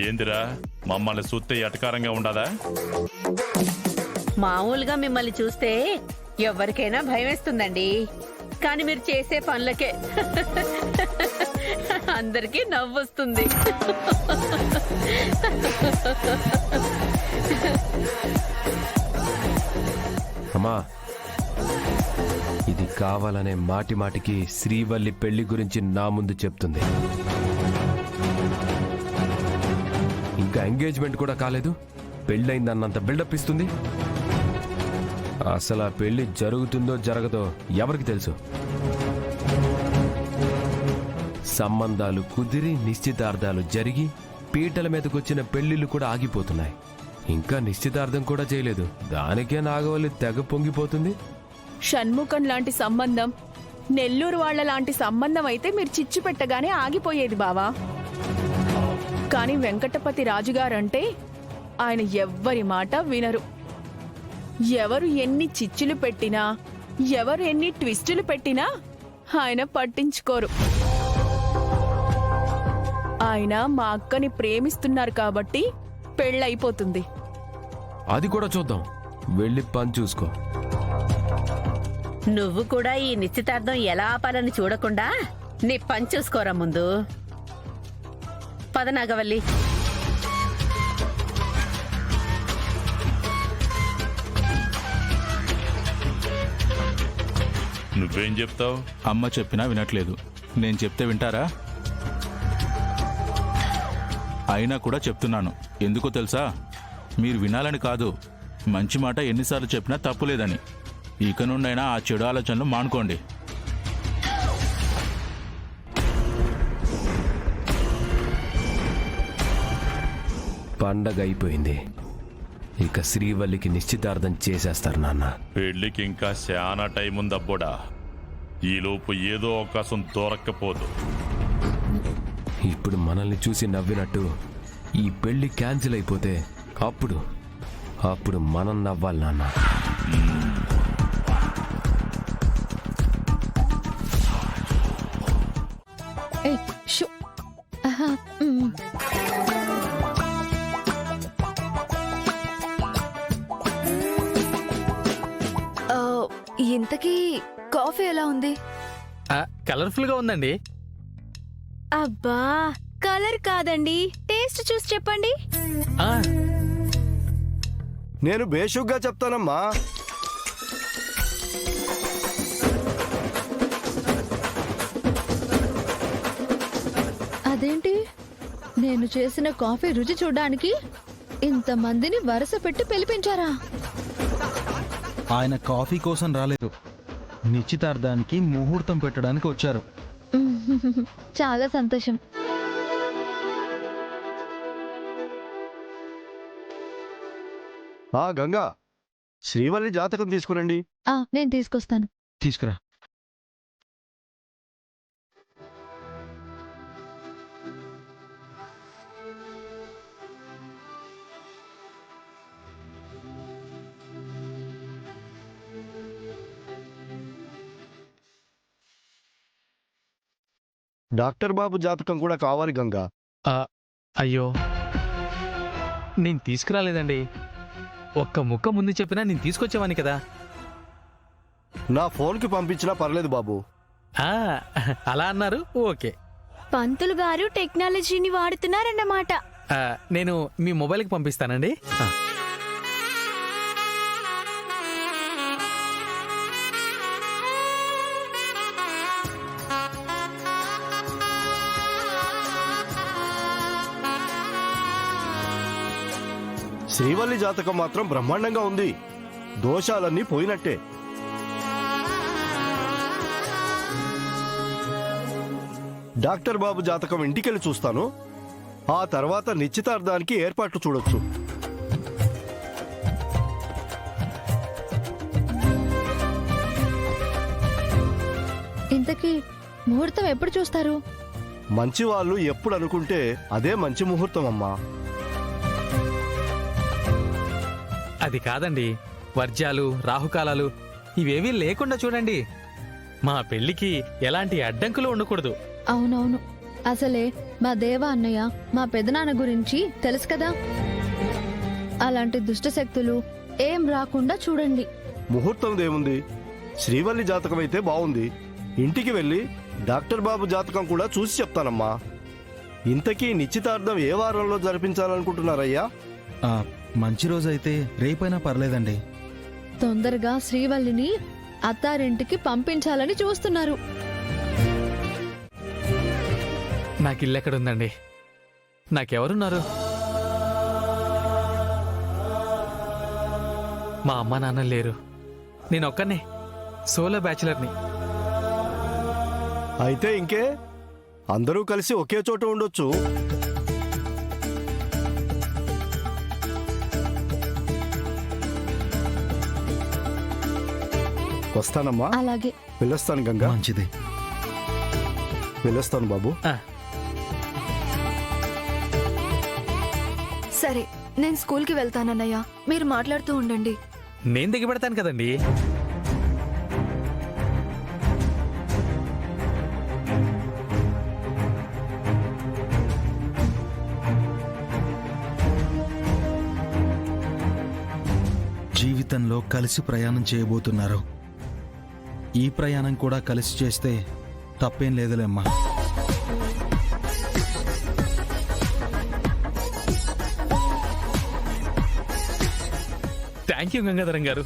ఏందిరా మమ్మల్ని చూస్తే ఎటకారంగా ఉండదా? మామూలుగా మిమ్మల్ని చూస్తే ఎవరికైనా భయం వేస్తుందండి. కానీ మీరు చేసే పనులకే అందరికీ నవ్వొస్తుంది. అమ్మా, ఇది కావాలనే మాటి మాటికి శ్రీవల్లి పెళ్లి గురించి నా ముందు చెప్తుంది. ఇంకా ఎంగేజ్మెంట్ కూడా కాలేదు, పెళ్ళైందన్నంత బిల్డప్ ఇస్తుంది. అసలు ఆ పెళ్లి జరుగుతుందో జరగదో ఎవరికి తెలుసు? సంబంధాలు కుదిరి నిశ్చితార్థాలు జరిగి పీటల మీదకొచ్చిన పెళ్లిళ్ళు కూడా ఆగిపోతున్నాయి. ఇంకా నిశ్చితార్థం కూడా చేయలేదు, దానికే నాగవల్లి తెగ పొంగిపోతుంది. షణ్ముఖం లాంటి సంబంధం, నెల్లూరు వాళ్ల లాంటి సంబంధం అయితే మీరు చిచ్చు పెట్టగానే ఆగిపోయేది బావా. కాని వెంకటపతి రాజుగారంటే ఆయన ఎవ్వరి మాట వినరు. ఎవరు ఎన్ని చిచ్చులు పెట్టినా, ఎవరు ఎన్ని ట్విస్టులు పెట్టినా ఆయన పట్టించుకోరు. ఆయన మా అక్కని ప్రేమిస్తున్నారు కాబట్టి పెళ్ళైపోతుంది. అది కూడా చూద్దాం, వెళ్ళి పని చూసుకో. నువ్వు కూడా ఈ నిశ్చితార్థం ఎలా ఆపాలని చూడకుండా నీ పని చూసుకోరా ముందు. పద నాగవల్లి. నువ్వేం చెప్తావు? అమ్మ చెప్పినా వినట్లేదు, నేను చెప్తే వింటారా? అయినా కూడా చెప్తున్నాను. ఎందుకో తెలుసా? మీరు వినాలని కాదు, మంచి మాట ఎన్నిసార్లు చెప్పినా తప్పులేదని. ఇక నుండైనా ఆ చెడు ఆలోచనలు మానుకోండి. పండగ అయిపోయింది, ఇక శ్రీవల్లికి నిశ్చితార్థం చేసేస్తారు నాన్న. పెళ్లికి ఇంకా చాలా టైం ఉందబ్బోడా. ఈలోపు ఏదో అవకాశం దొరక్కపోదు. ఇప్పుడు మనల్ని చూసి నవ్వినట్టు ఈ పెళ్లి క్యాన్సిల్ అయిపోతే అప్పుడు మనం నవ్వాలి నాన్న. ఇంతకీ కాఫీ ఎలా ఉంది? కలర్ఫుల్ గా ఉందండి. అబ్బా, కలర్ కాదండి, టేస్ట్ చూసి చెప్పండి. నేను బేషుగ్గా చెప్తానమ్మా. అదేంటి, నేను చేసిన కాఫీ రుచి చూడడానికి ఇంతమందిని వరుస పెట్టి పిలిపించారా? ఆయన కాఫీ కోసం రాలేదు, నిశ్చితార్థానికి ముహూర్తం పెట్టడానికి వచ్చారు. చాలా సంతోషం. గంగా, శ్రీవల్లి జాతకం తీసుకురండి. నేను తీసుకొస్తాను. తీసుకురా. డాక్టర్ బాబు జాతకం కూడా కావాలి గంగా. అయ్యో, నేను తీసుకురాలేదండి. ఒక్క ముక్క ముందు చెప్పినా నేను తీసుకొచ్చేవాని కదా. నా ఫోన్కి పంపించినా పర్లేదు బాబు. అలా అన్నారు, ఓకే. పంతులు గారు టెక్నాలజీని వాడుతున్నారన్నమాట. నేను మీ మొబైల్కి పంపిస్తానండి. శ్రీవల్లి జాతకం మాత్రం బ్రహ్మాండంగా ఉంది, దోషాలన్నీ పోయినట్టే. డాక్టర్ బాబు జాతకం ఇంటికెళ్ళి చూస్తాను, ఆ తర్వాత నిశ్చితార్థానికి ఏర్పాట్లు చూడొచ్చు. ఇంతకీ ముహూర్తం ఎప్పుడు చూస్తారు? మంచి వాళ్ళు ఎప్పుడు అనుకుంటే అదే మంచి ముహూర్తం అమ్మా. అది కాదండి, వర్జ్యాలు, రాహుకాలాలు ఇవేవీ లేకుండా చూడండి. మా పెళ్లికి ఎలాంటి అడ్డంకులు ఉండకూడదు. అవునవును, అసలే మా దేవ అన్నయ్య మా పెదనాన్న గురించి తెలుసు కదా. అలాంటి దుష్ట శక్తులు ఏం రాకుండా చూడండి. ముహూర్తం ఏముంది, శ్రీవల్లి జాతకం అయితే బాగుంది. ఇంటికి వెళ్ళి డాక్టర్ బాబు జాతకం కూడా చూసి చెప్తానమ్మా. ఇంతకీ నిశ్చితార్థం ఏ వారంలో జరిపించాలనుకుంటున్నారయ్యా? మంచి రోజు అయితే రేపైనా పర్లేదండి. తొందరగా శ్రీవల్లిని అత్తారింటికి పంపించాలని చూస్తున్నారు. నాకు ఇల్లు ఎక్కడుందండి? నాకెవరున్నారు? మా అమ్మ నాన్న లేరు. నేను ఒక్కనే సోలో బ్యాచిలర్ని. అయితే ఇంకే, అందరూ కలిసి ఒకే చోట ఉండొచ్చు. వస్తానమ్మా. అలాగే. వెళ్ళొస్తాను గంగా. మంచిది. వెళ్ళొస్తాను బాబు. సరే, నేను స్కూల్కి వెళ్తానన్నయ్య. మీరు మాట్లాడుతూ ఉండండి. నేను దిగి పెడతాను కదండి. జీవితంలో కలిసి ప్రయాణం చేయబోతున్నారు. ఈ ప్రయాణం కూడా కలిసి చేస్తే తప్పేం లేదులేమ్మా. థ్యాంక్ యూ గంగాధరం గారు.